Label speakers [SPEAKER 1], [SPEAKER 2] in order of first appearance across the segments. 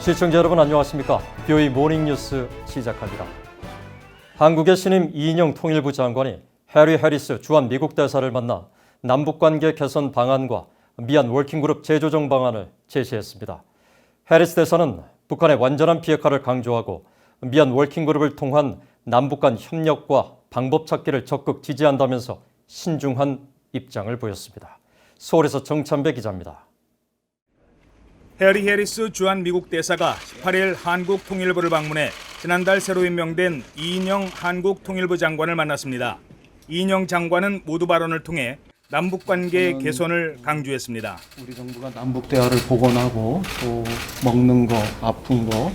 [SPEAKER 1] 시청자 여러분 안녕하십니까? BOE 모닝뉴스 시작합니다. 한국의 신임 이인영 통일부 장관이 해리 해리스 주한 미국 대사를 만나 남북관계 개선 방안과 미얀 워킹그룹 재조정 방안을 제시했습니다. 해리스 대사는 북한의 완전한 비핵화를 강조하고 미얀 워킹그룹을 통한 남북 간 협력과 방법 찾기를 적극 지지한다면서 신중한 입장을 보였습니다. 서울에서 정찬배 기자입니다.
[SPEAKER 2] 해리 해리스 주한 미국 대사가 18일 한국 통일부를 방문해 지난달 새로 임명된 이인영 한국 통일부 장관을 만났습니다. 이인영 장관은 모두 발언을 통해 남북관계 개선을 강조했습니다.
[SPEAKER 3] 우리 정부가 남북 대화를 복원하고 또 먹는 거, 아픈 거,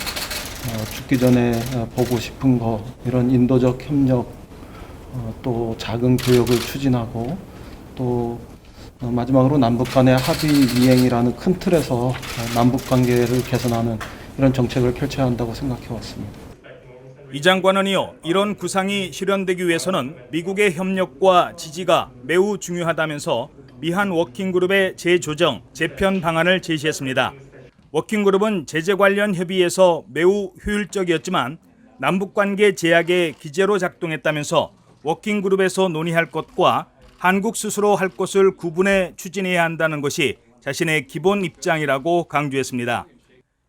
[SPEAKER 3] 죽기 전에 보고 싶은 거 이런 인도적 협력, 또 작은 교역을 추진하고 또 마지막으로 남북 간의 합의 이행이라는 큰 틀에서 남북 관계를 개선하는 이런 정책을 펼쳐야 한다고 생각해 왔습니다.
[SPEAKER 2] 이 장관은 이어 이런 구상이 실현되기 위해서는 미국의 협력과 지지가 매우 중요하다면서 미한 워킹그룹의 재조정, 재편 방안을 제시했습니다. 워킹그룹은 제재 관련 협의에서 매우 효율적이었지만 남북관계 제약의 기제로 작동했다면서 워킹그룹에서 논의할 것과 한국 스스로 할 것을 구분해 추진해야 한다는 것이 자신의 기본 입장이라고 강조했습니다.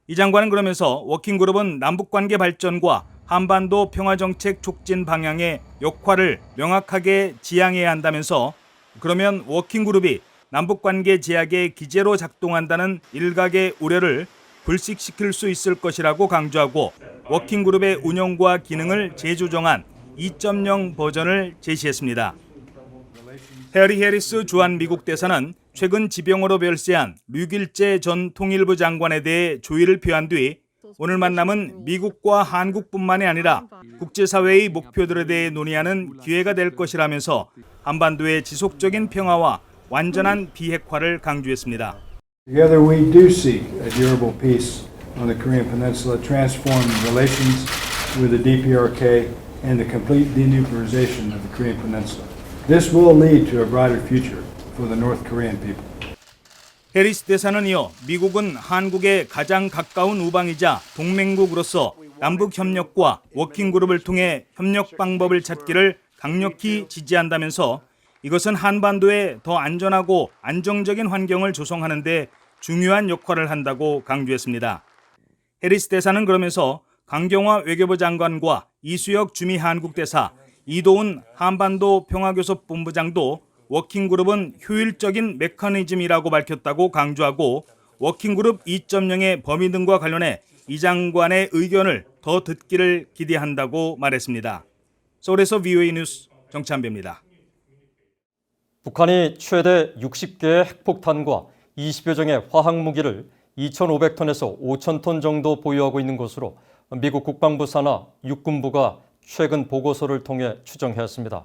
[SPEAKER 2] 이 장관은 그러면서 워킹그룹은 남북관계 발전과 한반도 평화정책 촉진 방향의 역할을 명확하게 지향해야 한다면서 그러면 워킹그룹이 남북관계 제약의 기제로 작동한다는 일각의 우려를 불식시킬 수 있을 것이라고 강조하고 워킹그룹의 운영과 기능을 재조정한 2.0 버전을 제시했습니다. 해리 해리스 주한 미국 대사는 최근 지병으로 별세한 류길재 전 통일부 장관에 대해 조의를 표한 뒤 오늘 만남은 미국과 한국뿐만이 아니라 국제사회의 목표들에 대해 논의하는 기회가 될 것이라면서 한반도의 지속적인 평화와 완전한 비핵화를 강조했습니다.
[SPEAKER 4] Together we do seek a durable peace on the Korean Peninsula, transform relations with the DPRK and the complete denuclearization of the Korean Peninsula. This will lead to a brighter future for the North Korean people.
[SPEAKER 2] 해리스 대사는 이어 미국은 한국의 가장 가까운 우방이자 동맹국으로서 남북 협력과 워킹그룹을 통해 협력 방법을 찾기를 강력히 지지한다면서 이것은 한반도에 더 안전하고 안정적인 환경을 조성하는 데 중요한 역할을 한다고 강조했습니다. 해리스 대사는 그러면서 강경화 외교부 장관과 이수혁 주미 한국 대사, 이도훈 한반도 평화교섭본부장도 워킹그룹은 효율적인 메커니즘이라고 밝혔다고 강조하고 워킹그룹 2.0의 범위 등과 관련해 이 장관의 의견을 더 듣기를 기대한다고 말했습니다. 서울에서 BOE 뉴스 정찬배입니다.
[SPEAKER 1] 북한이 최대 60개의 핵폭탄과 20여 종의 화학무기를 2,500톤에서 5,000톤 정도 보유하고 있는 것으로 미국 국방부 산하 육군부가 최근 보고서를 통해 추정했습니다.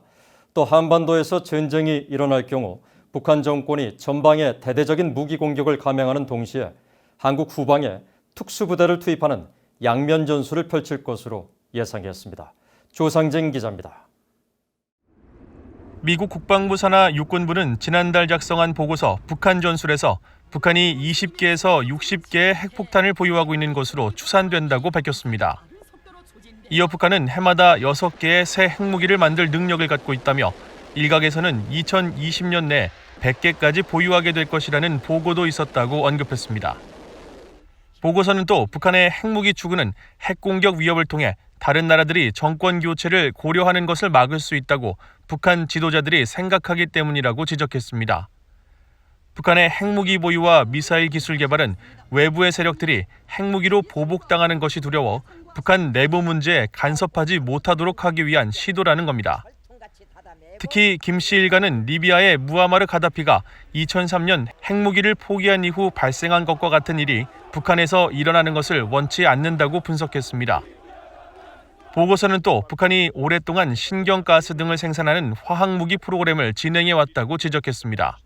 [SPEAKER 1] 또 한반도에서 전쟁이 일어날 경우 북한 정권이 전방에 대대적인 무기 공격을 감행하는 동시에 한국 후방에 특수부대를 투입하는 양면 전술을 펼칠 것으로 예상했습니다. 조상진 기자입니다.
[SPEAKER 5] 미국 국방부 산하 육군부는 지난달 작성한 보고서 북한 전술에서 북한이 20개에서 60개의 핵폭탄을 보유하고 있는 것으로 추산된다고 밝혔습니다. 이어 북한은 해마다 6개의 새 핵무기를 만들 능력을 갖고 있다며 일각에서는 2020년 내 100개까지 보유하게 될 것이라는 보고도 있었다고 언급했습니다. 보고서는 또 북한의 핵무기 추구는 핵공격 위협을 통해 다른 나라들이 정권 교체를 고려하는 것을 막을 수 있다고 북한 지도자들이 생각하기 때문이라고 지적했습니다. 북한의 핵무기 보유와 미사일 기술 개발은 외부의 세력들이 핵무기로 보복당하는 것이 두려워 북한 내부 문제에 간섭하지 못하도록 하기 위한 시도라는 겁니다. 특히 김씨 일가는 리비아의 무아마르 가다피가 2003년 핵무기를 포기한 이후 발생한 것과 같은 일이 북한에서 일어나는 것을 원치 않는다고 분석했습니다. 보고서는 또 북한이 오랫동안 신경가스 등을 생산하는 화학무기 프로그램을 진행해왔다고 지적했습니다.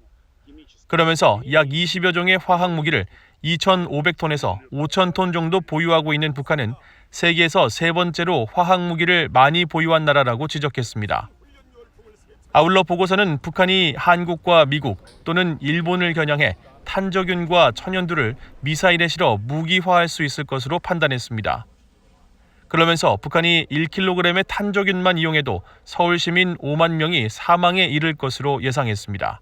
[SPEAKER 5] 그러면서 약 20여 종의 화학무기를 2,500톤에서 5,000톤 정도 보유하고 있는 북한은 세계에서 세 번째로 화학무기를 많이 보유한 나라라고 지적했습니다. 아울러 보고서는 북한이 한국과 미국 또는 일본을 겨냥해 탄저균과 천연두를 미사일에 실어 무기화할 수 있을 것으로 판단했습니다. 그러면서 북한이 1kg의 탄저균만 이용해도 서울 시민 5만 명이 사망에 이를 것으로 예상했습니다.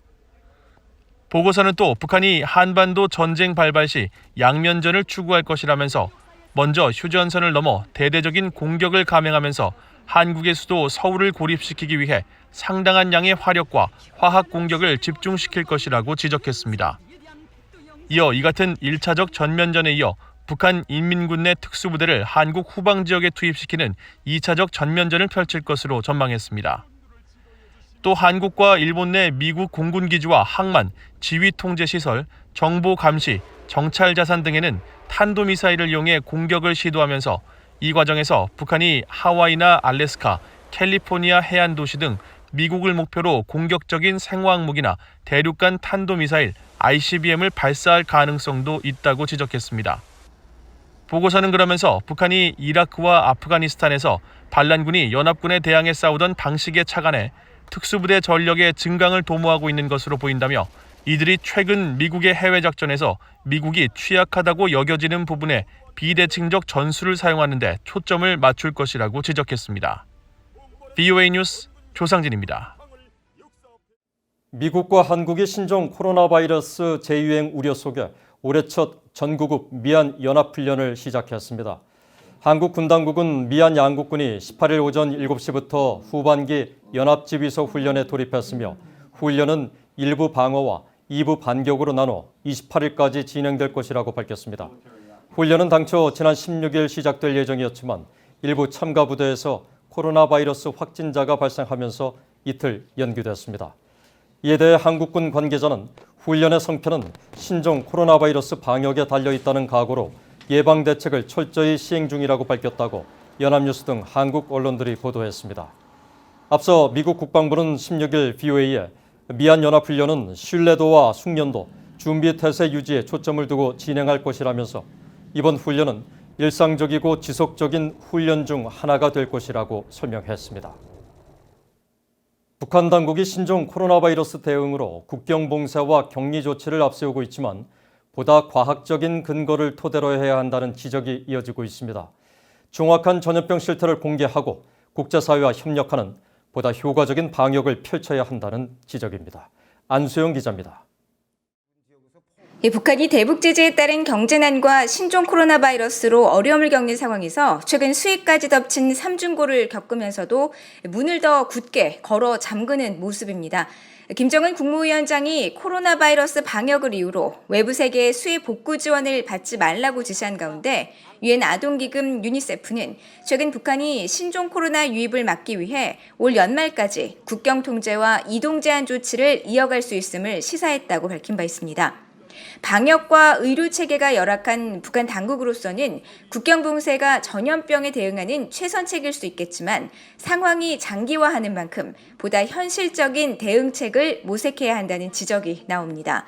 [SPEAKER 5] 보고서는 또 북한이 한반도 전쟁 발발 시 양면전을 추구할 것이라면서 먼저 휴전선을 넘어 대대적인 공격을 감행하면서 한국의 수도 서울을 고립시키기 위해 상당한 양의 화력과 화학 공격을 집중시킬 것이라고 지적했습니다. 이어 이 같은 1차적 전면전에 이어 북한 인민군 내 특수부대를 한국 후방 지역에 투입시키는 2차적 전면전을 펼칠 것으로 전망했습니다. 또 한국과 일본 내 미국 공군기지와 항만, 지휘통제시설, 정보감시, 정찰자산 등에는 탄도미사일을 이용해 공격을 시도하면서 이 과정에서 북한이 하와이나 알래스카, 캘리포니아 해안 도시 등 미국을 목표로 공격적인 생화학무기나 대륙간 탄도미사일 ICBM을 발사할 가능성도 있다고 지적했습니다. 보고서는 그러면서 북한이 이라크와 아프가니스탄에서 반란군이 연합군에 대항해 싸우던 방식에 착안해 특수부대 전력의 증강을 도모하고 있는 것으로 보인다며 이들이 최근 미국의 해외 작전에서 미국이 취약하다고 여겨지는 부분에 비대칭적 전술을 사용하는 데 초점을 맞출 것이라고 지적했습니다. VOA 뉴스 조상진입니다.
[SPEAKER 1] 미국과 한국의 신종 코로나 바이러스 재유행 우려 속에 올해 첫 전구급 미얀 연합훈련을 시작했습니다. 한국 군당국은 미얀 양국군이 18일 오전 7시부터 후반기 연합지휘소 훈련에 돌입했으며 훈련은 일부 방어와 2부 반격으로 나눠 28일까지 진행될 것이라고 밝혔습니다. 훈련은 당초 지난 16일 시작될 예정이었지만 일부 참가 부대에서 코로나 바이러스 확진자가 발생하면서 이틀 연기됐습니다. 이에 대해 한국군 관계자는 훈련의 성패는 신종 코로나 바이러스 방역에 달려있다는 각오로 예방 대책을 철저히 시행 중이라고 밝혔다고 연합뉴스 등 한국 언론들이 보도했습니다. 앞서 미국 국방부는 16일 VOA에 미얀 연합훈련은 신뢰도와 숙련도, 준비 태세 유지에 초점을 두고 진행할 것이라면서 이번 훈련은 일상적이고 지속적인 훈련 중 하나가 될 것이라고 설명했습니다. 북한 당국이 신종 코로나 바이러스 대응으로 국경 봉쇄와 격리 조치를 앞세우고 있지만 보다 과학적인 근거를 토대로 해야 한다는 지적이 이어지고 있습니다. 정확한 전염병 실태를 공개하고 국제사회와 협력하는 보다 효과적인 방역을 펼쳐야 한다는 지적입니다. 안수영 기자입니다.
[SPEAKER 6] 북한이 대북 제재에 따른 경제난과 신종 코로나 바이러스로 어려움을 겪는 상황에서 최근 수익까지 덮친 삼중고를 겪으면서도 문을 더 굳게 걸어 잠그는 모습입니다. 김정은 국무위원장이 코로나 바이러스 방역을 이유로 외부 세계의 수입 복구 지원을 받지 말라고 지시한 가운데 유엔 아동기금 유니세프는 최근 북한이 신종 코로나 유입을 막기 위해 올 연말까지 국경 통제와 이동 제한 조치를 이어갈 수 있음을 시사했다고 밝힌 바 있습니다. 방역과 의료 체계가 열악한 북한 당국으로서는 국경 봉쇄가 전염병에 대응하는 최선책일 수 있겠지만 상황이 장기화하는 만큼 보다 현실적인 대응책을 모색해야 한다는 지적이 나옵니다.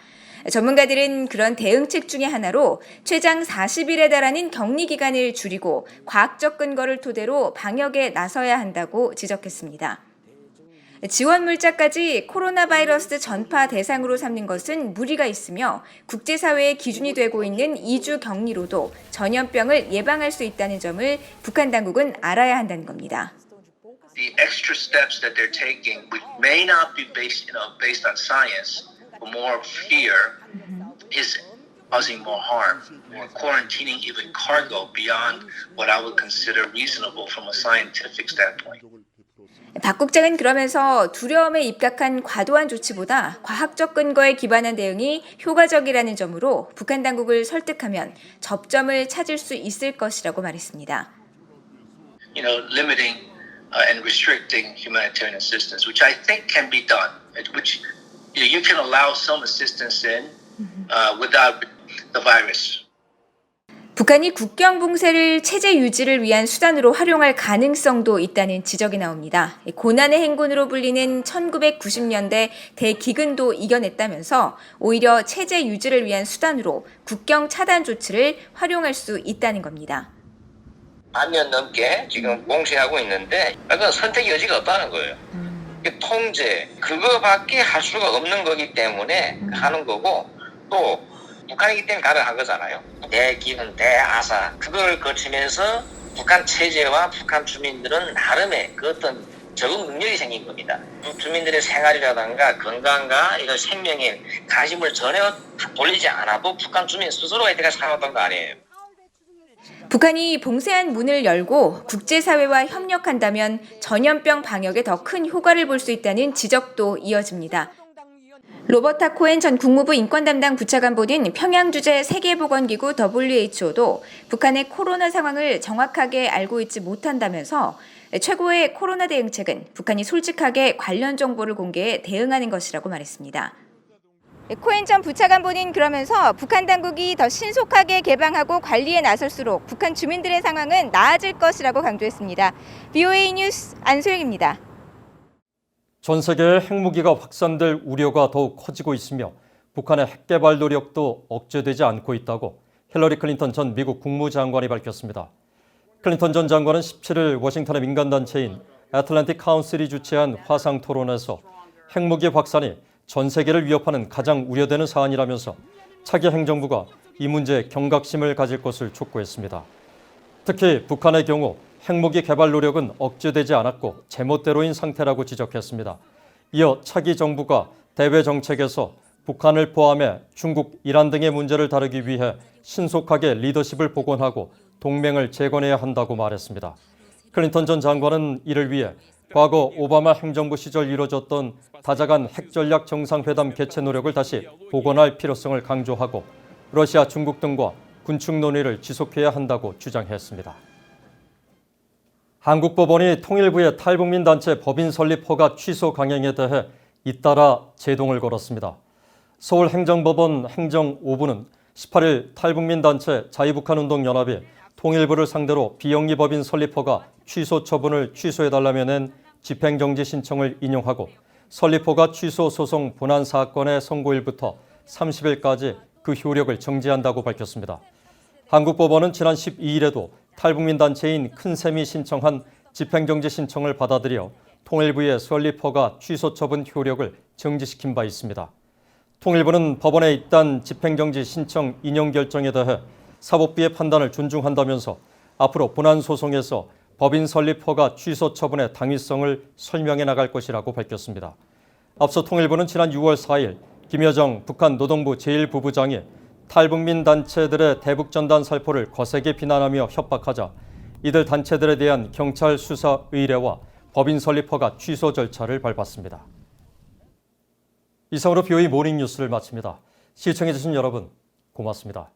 [SPEAKER 6] 전문가들은 그런 대응책 중에 하나로 최장 40일에 달하는 격리 기간을 줄이고 과학적 근거를 토대로 방역에 나서야 한다고 지적했습니다. 지원 물자까지 코로나 바이러스 전파 대상으로 삼는 것은 무리가 있으며 국제사회의 기준이 되고 있는 2주 격리로도 전염병을 예방할 수 있다는 점을 북한 당국은 알아야 한다는 겁니다.
[SPEAKER 7] The extra steps that they're taking may not be based on science, but more fear is causing more harm. Or quarantining even cargo beyond what I would consider reasonable from a scientific standpoint.
[SPEAKER 6] 박 국장은 그러면서 두려움에 입각한 과도한 조치보다 과학적 근거에 기반한 대응이 효과적이라는 점으로 북한 당국을 설득하면 접점을 찾을 수 있을 것이라고 말했습니다.
[SPEAKER 7] Limiting and restricting humanitarian assistance, which I think can be done, which you can allow some assistance in without the virus.
[SPEAKER 6] 북한이 국경 봉쇄를 체제 유지를 위한 수단으로 활용할 가능성도 있다는 지적이 나옵니다. 고난의 행군으로 불리는 1990년대 대기근도 이겨냈다면서 오히려 체제 유지를 위한 수단으로 국경 차단 조치를 활용할 수 있다는 겁니다.
[SPEAKER 8] 반년 넘게 지금 봉쇄하고 있는데 약간 선택 여지가 없다는 거예요. 통제, 그거밖에 할 수가 없는 거기 때문에 하는 거고 또 북한이기 때문에 가능한 거잖아요. 대기근, 대하사 그걸 거치면서 북한 체제와 북한 주민들은 나름의 그 어떤 적응 능력이 생긴 겁니다. 주민들의 생활이라든가 건강과 이런 생명에 관심을 전혀 돌리지 않아도 북한 주민 스스로가 이때까지 살아왔던 거 아니에요.
[SPEAKER 6] 북한이 봉쇄한 문을 열고 국제사회와 협력한다면 전염병 방역에 더 큰 효과를 볼 수 있다는 지적도 이어집니다. 로버타 코엔 전 국무부 인권 담당 부차관보는 평양주재 세계보건기구 WHO도 북한의 코로나 상황을 정확하게 알고 있지 못한다면서 최고의 코로나 대응책은 북한이 솔직하게 관련 정보를 공개해 대응하는 것이라고 말했습니다. 코엔 전 부차관보는 그러면서 북한 당국이 더 신속하게 개방하고 관리에 나설수록 북한 주민들의 상황은 나아질 것이라고 강조했습니다. BOA 뉴스 안소영입니다.
[SPEAKER 1] 전 세계의 핵무기가 확산될 우려가 더욱 커지고 있으며 북한의 핵개발 노력도 억제되지 않고 있다고 힐러리 클린턴 전 미국 국무장관이 밝혔습니다. 클린턴 전 장관은 17일 워싱턴의 민간단체인 애틀랜틱 카운슬이 주최한 화상 토론에서 핵무기 확산이 전 세계를 위협하는 가장 우려되는 사안이라면서 차기 행정부가 이 문제에 경각심을 가질 것을 촉구했습니다. 특히 북한의 경우 핵무기 개발 노력은 억제되지 않았고 제멋대로인 상태라고 지적했습니다. 이어 차기 정부가 대외 정책에서 북한을 포함해 중국, 이란 등의 문제를 다루기 위해 신속하게 리더십을 복원하고 동맹을 재건해야 한다고 말했습니다. 클린턴 전 장관은 이를 위해 과거 오바마 행정부 시절 이뤄졌던 다자간 핵전략 정상회담 개최 노력을 다시 복원할 필요성을 강조하고 러시아, 중국 등과 군축 논의를 지속해야 한다고 주장했습니다. 한국 법원이 통일부의 탈북민 단체 법인 설립 허가 취소 강행에 대해 잇따라 제동을 걸었습니다. 서울행정법원 행정 5부는 18일 탈북민 단체 자유북한운동연합이 통일부를 상대로 비영리 법인 설립 허가 취소 처분을 취소해달라며 낸 집행정지 신청을 인용하고 설립 허가 취소 소송 본안 사건의 선고일부터 30일까지 그 효력을 정지한다고 밝혔습니다. 한국법원은 지난 12일에도 탈북민 단체인 큰샘이 신청한 집행정지 신청을 받아들여 통일부의 설립 허가 취소 처분 효력을 정지시킨 바 있습니다. 통일부는 법원의 이딴 집행정지 신청 인용 결정에 대해 사법부의 판단을 존중한다면서 앞으로 본안 소송에서 법인 설립 허가 취소 처분의 당위성을 설명해 나갈 것이라고 밝혔습니다. 앞서 통일부는 지난 6월 4일 김여정 북한 노동부 제1부부장이 탈북민 단체들의 대북전단 살포를 거세게 비난하며 협박하자 이들 단체들에 대한 경찰 수사 의뢰와 법인 설립 허가 취소 절차를 밟았습니다. 이상으로 BOA 모닝 뉴스를 마칩니다. 시청해주신 여러분 고맙습니다.